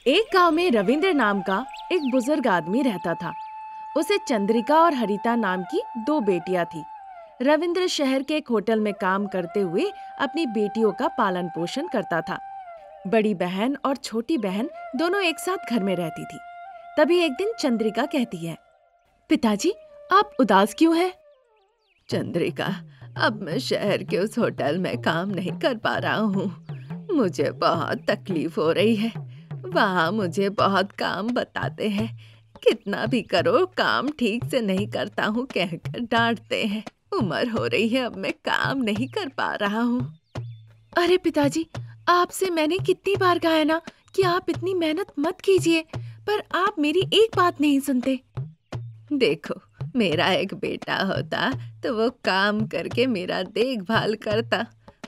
एक गांव में रविंद्र नाम का एक बुजुर्ग आदमी रहता था। उसे चंद्रिका और हरिता नाम की दो बेटियां थी। रविंद्र शहर के एक होटल में काम करते हुए अपनी बेटियों का पालन पोषण करता था। बड़ी बहन और छोटी बहन दोनों एक साथ घर में रहती थी। तभी एक दिन चंद्रिका कहती है, पिताजी, आप उदास क्यों हैं? चंद्रिका, अब मैं शहर के उस होटल में काम नहीं कर पा रहा हूँ। मुझे बहुत तकलीफ हो रही है। वहाँ मुझे बहुत काम बताते हैं। कितना भी करो काम ठीक से नहीं करता हूँ कहकर डांटते हैं। उम्र हो रही है, अब मैं काम नहीं कर पा रहा हूँ। अरे पिताजी, आपसे मैंने कितनी बार कहा है ना कि आप इतनी मेहनत मत कीजिए, पर आप मेरी एक बात नहीं सुनते। देखो, मेरा एक बेटा होता तो वो काम करके मेरा देखभाल करता,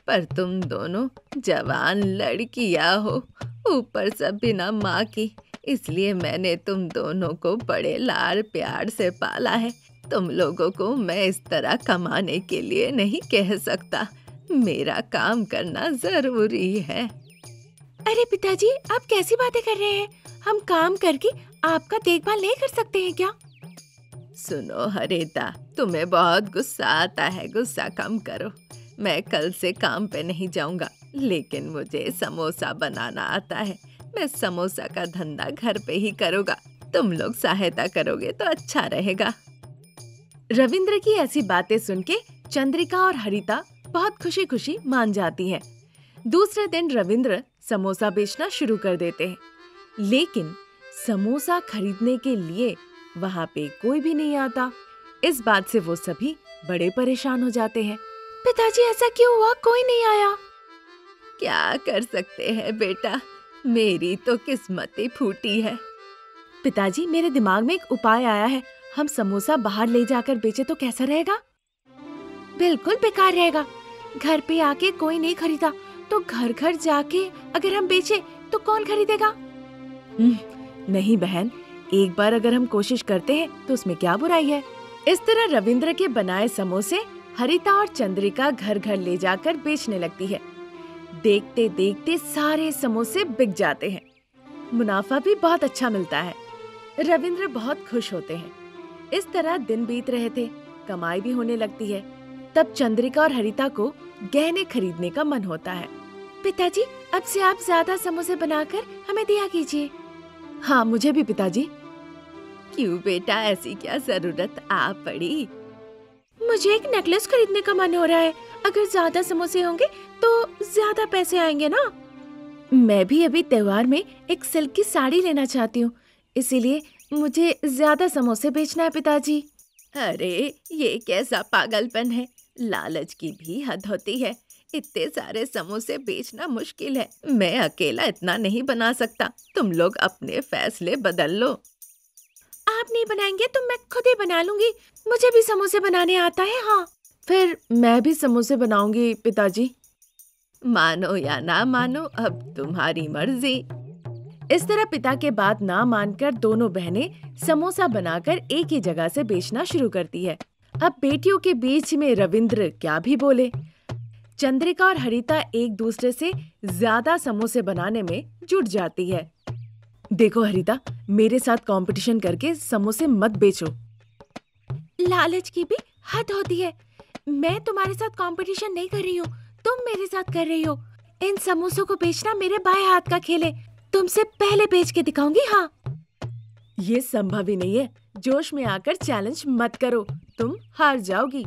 पर तुम दोनों जवान लड़कियां हो, ऊपर सब बिना माँ की। इसलिए मैंने तुम दोनों को बड़े लाड़ प्यार से पाला है। तुम लोगों को मैं इस तरह कमाने के लिए नहीं कह सकता। मेरा काम करना जरूरी है। अरे पिताजी, आप कैसी बातें कर रहे हैं? हम काम करके आपका देखभाल नहीं कर सकते हैं क्या? सुनो हरिता, तुम्हें बहुत गुस्सा आता है, गुस्सा कम करो। मैं कल से काम पे नहीं जाऊंगा, लेकिन मुझे समोसा बनाना आता है। मैं समोसा का धंधा घर पे ही करूंगा। तुम लोग सहायता करोगे तो अच्छा रहेगा। रविंद्र की ऐसी बातें सुन के चंद्रिका और हरिता बहुत खुशी खुशी मान जाती हैं। दूसरे दिन रविंद्र समोसा बेचना शुरू कर देते हैं, लेकिन समोसा खरीदने के लिए वहाँ पे कोई भी नहीं आता। इस बात से वो सभी बड़े परेशान हो जाते हैं। पिताजी, ऐसा क्यों हुआ? कोई नहीं आया। क्या कर सकते हैं बेटा, मेरी तो किस्मत ही फूटी है। पिताजी, मेरे दिमाग में एक उपाय आया है। हम समोसा बाहर ले जाकर बेचे तो कैसा रहेगा? बिल्कुल बेकार रहेगा। घर पे आके कोई नहीं खरीदा तो घर घर जाके अगर हम बेचे तो कौन खरीदेगा? नहीं बहन, एक बार अगर हम कोशिश करते हैं तो उसमें क्या बुराई है। इस तरह रविंद्र के बनाए समोसे हरिता और चंद्रिका घर घर ले जाकर बेचने लगती है। देखते देखते सारे समोसे बिक जाते हैं। मुनाफा भी बहुत अच्छा मिलता है। रविंद्र बहुत खुश होते हैं। इस तरह दिन बीत रहे थे, कमाई भी होने लगती है। तब चंद्रिका और हरिता को गहने खरीदने का मन होता है। पिताजी, अब से आप ज्यादा समोसे बनाकर हमें दिया कीजिए। हाँ, मुझे भी पिताजी। क्यों बेटा, ऐसी क्या जरूरत आ पड़ी? मुझे एक नेकलेस खरीदने का मन हो रहा है। अगर ज्यादा समोसे होंगे तो ज्यादा पैसे आएंगे ना। मैं भी अभी त्योहार में एक सिल्क की साड़ी लेना चाहती हूँ, इसीलिए मुझे ज्यादा समोसे बेचना है पिताजी। अरे, ये कैसा पागलपन है? लालच की भी हद होती है। इतने सारे समोसे बेचना मुश्किल है। मैं अकेला इतना नहीं बना सकता। तुम लोग अपने फैसले बदल लो। आप नहीं बनाएंगे तो मैं खुद ही बना लूंगी। मुझे भी समोसे बनाने आता है। हाँ, फिर मैं भी समोसे बनाऊंगी पिताजी। मानो या ना मानो, अब तुम्हारी मर्जी। इस तरह पिता के बात ना मानकर दोनों बहनें समोसा बनाकर एक ही जगह से बेचना शुरू करती है। अब बेटियों के बीच में रविंद्र क्या भी बोले। चंद्रिका और हरिता एक दूसरे से ज्यादा समोसे बनाने में जुट जाती है। देखो हरिता, मेरे साथ कंपटीशन करके समोसे मत बेचो। लालच की भी हद होती है। मैं तुम्हारे साथ कंपटीशन नहीं कर रही हूँ, तुम मेरे साथ कर रही हो। इन समोसों को बेचना मेरे बाएं हाथ का खेल है। तुमसे पहले बेच के दिखाऊंगी। हाँ, ये संभव ही नहीं है। जोश में आकर चैलेंज मत करो, तुम हार जाओगी।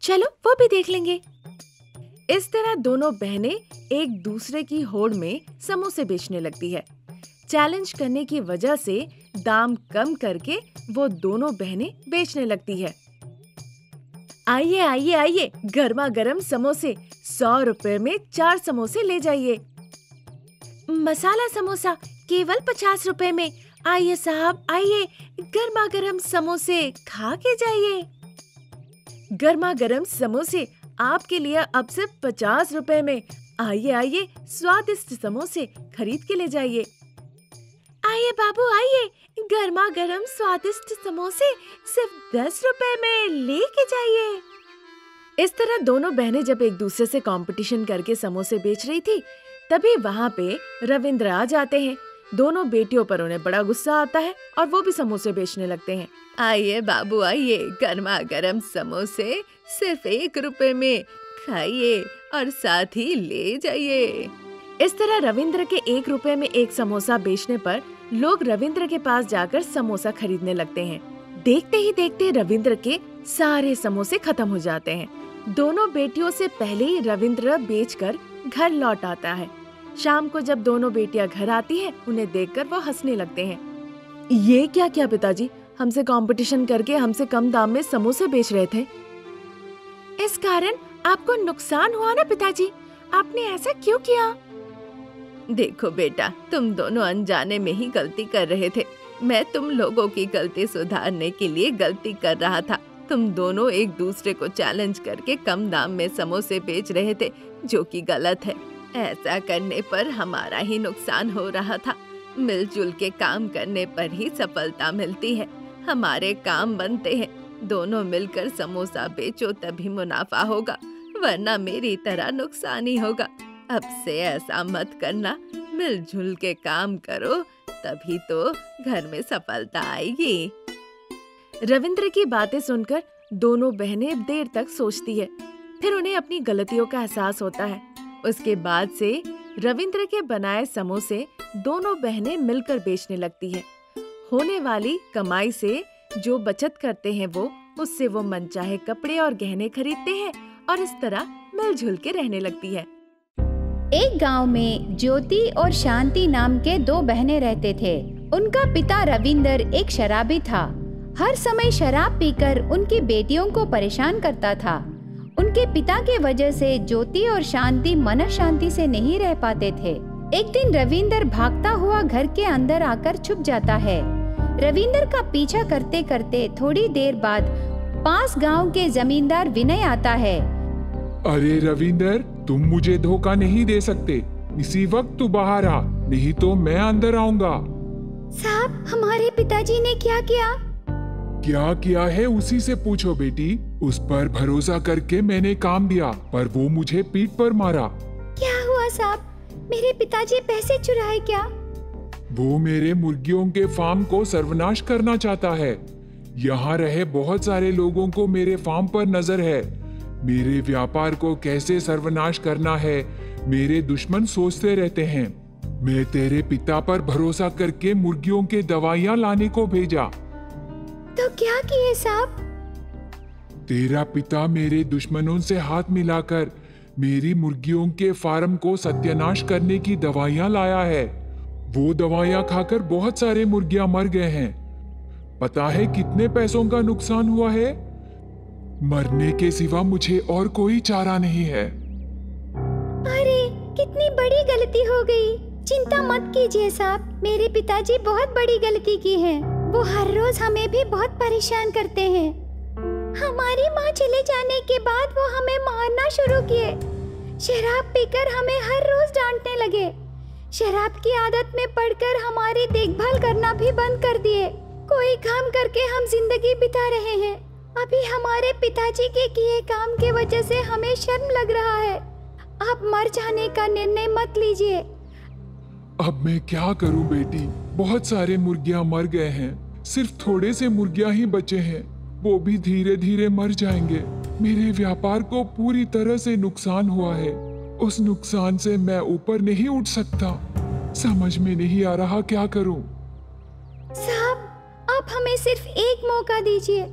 चलो, वो भी देख लेंगे। इस तरह दोनों बहनें एक दूसरे की होड़ में समोसे बेचने लगती है। चैलेंज करने की वजह से दाम कम करके वो दोनों बहनें बेचने लगती है। आइए आइए आइए, गर्मा गर्म समोसे 100 रुपए में 4 समोसे ले जाइए। मसाला समोसा केवल 50 रुपए में। आइए साहब, आइए, गर्मा गर्म समोसे खा के जाइए। गर्मा गर्म समोसे आपके लिए अब सिर्फ 50 रुपए में। आइए आइए, स्वादिष्ट समोसे खरीद के ले जाइए। आइए बाबू, आइए, गर्मा गर्म स्वादिष्ट समोसे सिर्फ 10 रुपए में लेके जाइए। इस तरह दोनों बहनें जब एक दूसरे से कंपटीशन करके समोसे बेच रही थी, तभी वहाँ पे रविंद्र आ जाते हैं। दोनों बेटियों पर उन्हें बड़ा गुस्सा आता है और वो भी समोसे बेचने लगते हैं। आइए बाबू आइए, गर्मा गर्म समोसे सिर्फ 1 रुपए में खाइए और साथ ही ले जाइए। इस तरह रविंद्र के 1 रुपए में 1 समोसा बेचने पर लोग रविंद्र के पास जाकर समोसा खरीदने लगते हैं। देखते ही देखते रविंद्र के सारे समोसे खत्म हो जाते हैं। दोनों बेटियों से पहले ही रविंद्र बेचकर घर लौट आता है। शाम को जब दोनों बेटियां घर आती हैं, उन्हें देखकर वो हंसने लगते हैं। ये क्या किया पिताजी, हमसे कंपटीशन करके हमसे कम दाम में समोसे बेच रहे थे। इस कारण आपको नुकसान हुआ ना पिताजी, आपने ऐसा क्यों किया? देखो बेटा, तुम दोनों अनजाने में ही गलती कर रहे थे। मैं तुम लोगों की गलती सुधारने के लिए गलती कर रहा था। तुम दोनों एक दूसरे को चैलेंज करके कम दाम में समोसे बेच रहे थे, जो कि गलत है। ऐसा करने पर हमारा ही नुकसान हो रहा था। मिलजुल के काम करने पर ही सफलता मिलती है। हमारे काम बनते हैं। दोनों मिलकर समोसा बेचो तभी मुनाफा होगा, वरना मेरी तरह नुकसान ही होगा। अब से ऐसा मत करना, मिलजुल के काम करो, तभी तो घर में सफलता आएगी। रविंद्र की बातें सुनकर दोनों बहनें देर तक सोचती है, फिर उन्हें अपनी गलतियों का एहसास होता है। उसके बाद से रविंद्र के बनाए समोसे दोनों बहनें मिलकर बेचने लगती है। होने वाली कमाई से जो बचत करते हैं उससे वो मनचाहे कपड़े और गहने खरीदते हैं और इस तरह मिलजुल के रहने लगती है। एक गांव में ज्योति और शांति नाम के 2 बहनें रहते थे। उनका पिता रविंदर एक शराबी था। हर समय शराब पीकर उनकी बेटियों को परेशान करता था। उनके पिता के वजह से ज्योति और शांति मन शांति से नहीं रह पाते थे। एक दिन रविंदर भागता हुआ घर के अंदर आकर छुप जाता है। रविंदर का पीछा करते करते थोड़ी देर बाद पास गांव के जमींदार विनय आता है। अरे रविंदर, तुम मुझे धोखा नहीं दे सकते। इसी वक्त तू बाहर आ, नहीं तो मैं अंदर आऊंगा। साहब, हमारे पिताजी ने क्या किया? क्या किया है उसी से पूछो बेटी। उस पर भरोसा करके मैंने काम दिया, पर वो मुझे पीठ पर मारा। क्या हुआ साहब? मेरे पिताजी पैसे चुराए क्या? वो मेरे मुर्गियों के फार्म को सर्वनाश करना चाहता है। यहाँ रहे बहुत सारे लोगों को मेरे फार्म पर नजर है। मेरे व्यापार को कैसे सर्वनाश करना है मेरे दुश्मन सोचते रहते हैं। मैं तेरे पिता पर भरोसा करके मुर्गियों के दवाइयाँ लाने को भेजा। तो क्या किए साहब? तेरा पिता मेरे दुश्मनों से हाथ मिलाकर मेरी मुर्गियों के फार्म को सत्यानाश करने की दवाइयाँ लाया है। वो दवाइयाँ खाकर बहुत सारे मुर्गियाँ मर गए हैं। पता है कितने पैसों का नुकसान हुआ है? मरने के सिवा मुझे और कोई चारा नहीं है। अरे, कितनी बड़ी गलती हो गई। चिंता मत कीजिए साहब, मेरे पिताजी बहुत बड़ी गलती की है। वो हर रोज हमें भी बहुत परेशान करते हैं। हमारी माँ चले जाने के बाद वो हमें मारना शुरू किए। शराब पीकर हमें हर रोज डांटने लगे। शराब की आदत में पड़कर हमारी देखभाल करना भी बंद कर दिए। कोई काम करके हम जिंदगी बिता रहे हैं। अभी हमारे पिताजी के किए काम के वजह से हमें शर्म लग रहा है। आप मर जाने का निर्णय मत लीजिए। अब मैं क्या करूं बेटी, बहुत सारे मुर्गियां मर गए हैं। सिर्फ थोड़े से मुर्गियां ही बचे हैं, वो भी धीरे धीरे मर जाएंगे। मेरे व्यापार को पूरी तरह से नुकसान हुआ है। उस नुकसान से मैं ऊपर नहीं उठ सकता। समझ में नहीं आ रहा क्या करूं। साहब, आप हमें सिर्फ एक मौका दीजिए।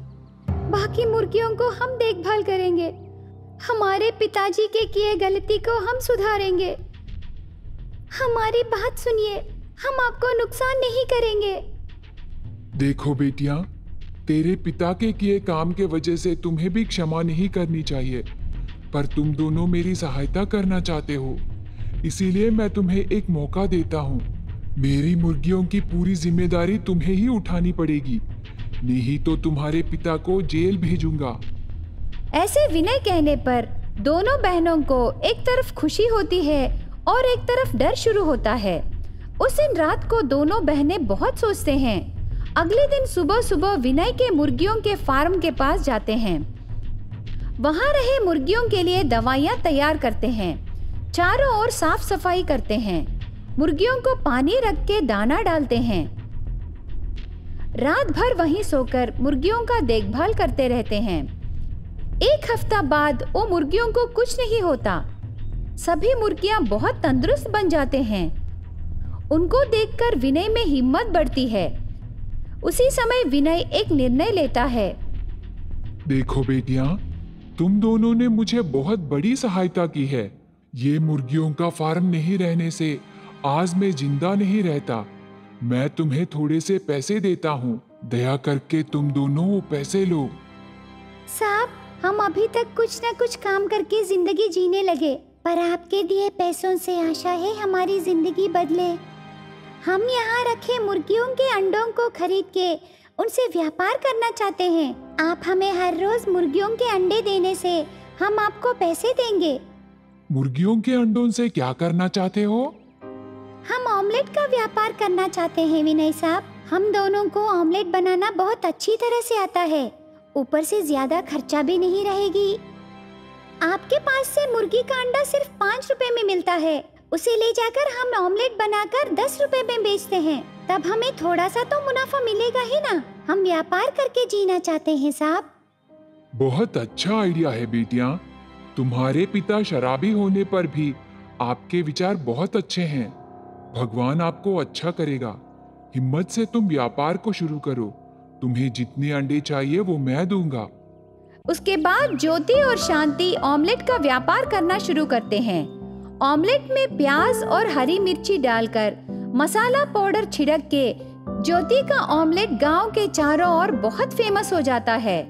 बाकी मुर्गियों को हम देखभाल करेंगे। हमारे पिताजी के किए गलती को हम सुधारेंगे। हमारी बात सुनिए, हम आपको नुकसान नहीं करेंगे। देखो बेटियां, तेरे पिता के किए काम के वजह से तुम्हें भी क्षमा नहीं करनी चाहिए, पर तुम दोनों मेरी सहायता करना चाहते हो, इसीलिए मैं तुम्हें एक मौका देता हूँ। मेरी मुर्गियों की पूरी जिम्मेदारी तुम्हें ही उठानी पड़ेगी, नहीं तो तुम्हारे पिता को जेल भेजूंगा। ऐसे विनय कहने पर दोनों बहनों को एक तरफ खुशी होती है और एक तरफ डर शुरू होता है। उस दिन रात को दोनों बहनें बहुत सोचते हैं। अगले दिन सुबह सुबह विनय के मुर्गियों के फार्म के पास जाते हैं। वहां रहे मुर्गियों के लिए दवाइयां तैयार करते हैं, चारों ओर साफ सफाई करते हैं मुर्गियों को पानी रख के दाना डालते हैं। रात भर वहीं सोकर मुर्गियों का देखभाल करते रहते हैं। 1 हफ्ता बाद वो मुर्गियों को कुछ नहीं होता। सभी मुर्गियां बहुत तंदुरुस्त बन जाते हैं। उनको देखकर विनय में हिम्मत बढ़ती है। उसी समय विनय एक निर्णय लेता है। देखो बेटियां, तुम दोनों ने मुझे बहुत बड़ी सहायता की है। ये मुर्गियों का फार्म नहीं रहने से आज मैं जिंदा नहीं रहता। मैं तुम्हें थोड़े से पैसे देता हूँ। दया करके तुम दोनों वो पैसे लो। साहब, हम अभी तक कुछ न कुछ काम करके जिंदगी जीने लगे, पर आपके दिए पैसों से आशा है हमारी जिंदगी बदले। हम यहाँ रखे मुर्गियों के अंडों को खरीद के उनसे व्यापार करना चाहते हैं। आप हमें हर रोज मुर्गियों के अंडे देने से हम आपको पैसे देंगे। मुर्गियों के अंडों से क्या करना चाहते हो? हम ऑमलेट का व्यापार करना चाहते हैं विनय साहब। हम दोनों को ऑमलेट बनाना बहुत अच्छी तरह से आता है। ऊपर से ज्यादा खर्चा भी नहीं रहेगी। आपके पास से मुर्गी का अंडा सिर्फ 5 रुपए में मिलता है। उसे ले जाकर हम ऑमलेट बनाकर 10 रुपए में बेचते हैं। तब हमें थोड़ा सा तो मुनाफा मिलेगा ही ना। हम व्यापार करके जीना चाहते हैं साहब। बहुत अच्छा आइडिया है बेटियां। तुम्हारे पिता शराबी होने पर भी आपके विचार बहुत अच्छे हैं। भगवान आपको अच्छा करेगा। हिम्मत से तुम व्यापार को शुरू करो। तुम्हें जितने अंडे चाहिए वो मैं दूंगा। उसके बाद ज्योति और शांति ऑमलेट का व्यापार करना शुरू करते हैं। ऑमलेट में प्याज और हरी मिर्ची डालकर मसाला पाउडर छिड़क के ज्योति का ऑमलेट गांव के चारों ओर बहुत फेमस हो जाता है।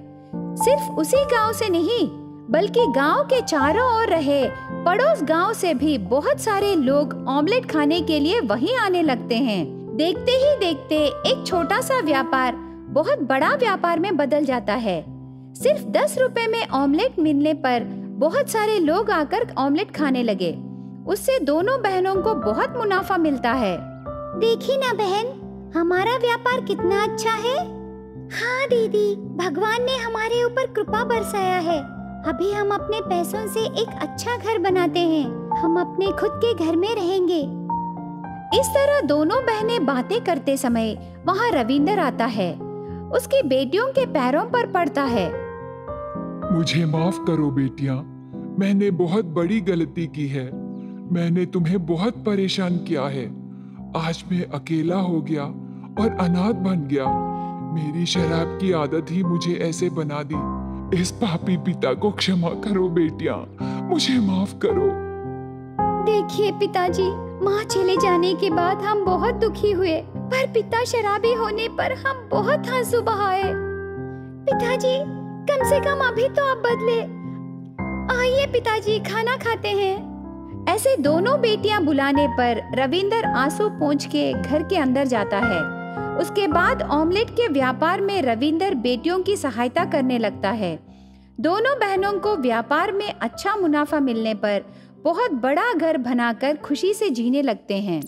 सिर्फ उसी गांव से नहीं, बल्कि गांव के चारों ओर रहे पड़ोस गांव से भी बहुत सारे लोग ऑमलेट खाने के लिए वहीं आने लगते हैं। देखते ही देखते एक छोटा सा व्यापार बहुत बड़ा व्यापार में बदल जाता है। सिर्फ 10 रुपए में ऑमलेट मिलने पर बहुत सारे लोग आकर ऑमलेट खाने लगे। उससे दोनों बहनों को बहुत मुनाफा मिलता है। देखी ना बहन, हमारा व्यापार कितना अच्छा है। हाँ दीदी, भगवान ने हमारे ऊपर कृपा बरसाया है। अभी हम अपने पैसों से एक अच्छा घर बनाते हैं। हम अपने खुद के घर में रहेंगे। इस तरह दोनों बहनें बातें करते समय वहाँ रविंदर आता है। उसकी बेटियों के पैरों पर पड़ता है। मुझे माफ करो बेटियां, मैंने बहुत बड़ी गलती की है। मैंने तुम्हें बहुत परेशान किया है। आज मैं अकेला हो गया और अनाथ बन गया। मेरी शराब की आदत ही मुझे ऐसे बना दी। इस पापी पिता को क्षमा करो बेटियां, मुझे माफ करो। देखिए पिताजी, माँ चले जाने के बाद हम बहुत दुखी हुए, पर पिता शराबी होने पर हम बहुत आंसू बहाए। पिताजी, कम से कम अभी तो आप बदले। आइए पिताजी, खाना खाते हैं। ऐसे दोनों बेटियां बुलाने पर रविंदर आंसू पोंछ के घर के अंदर जाता है। उसके बाद ऑमलेट के व्यापार में रविंदर बेटियों की सहायता करने लगता है। दोनों बहनों को व्यापार में अच्छा मुनाफा मिलने पर बहुत बड़ा घर बनाकर खुशी से जीने लगते हैं।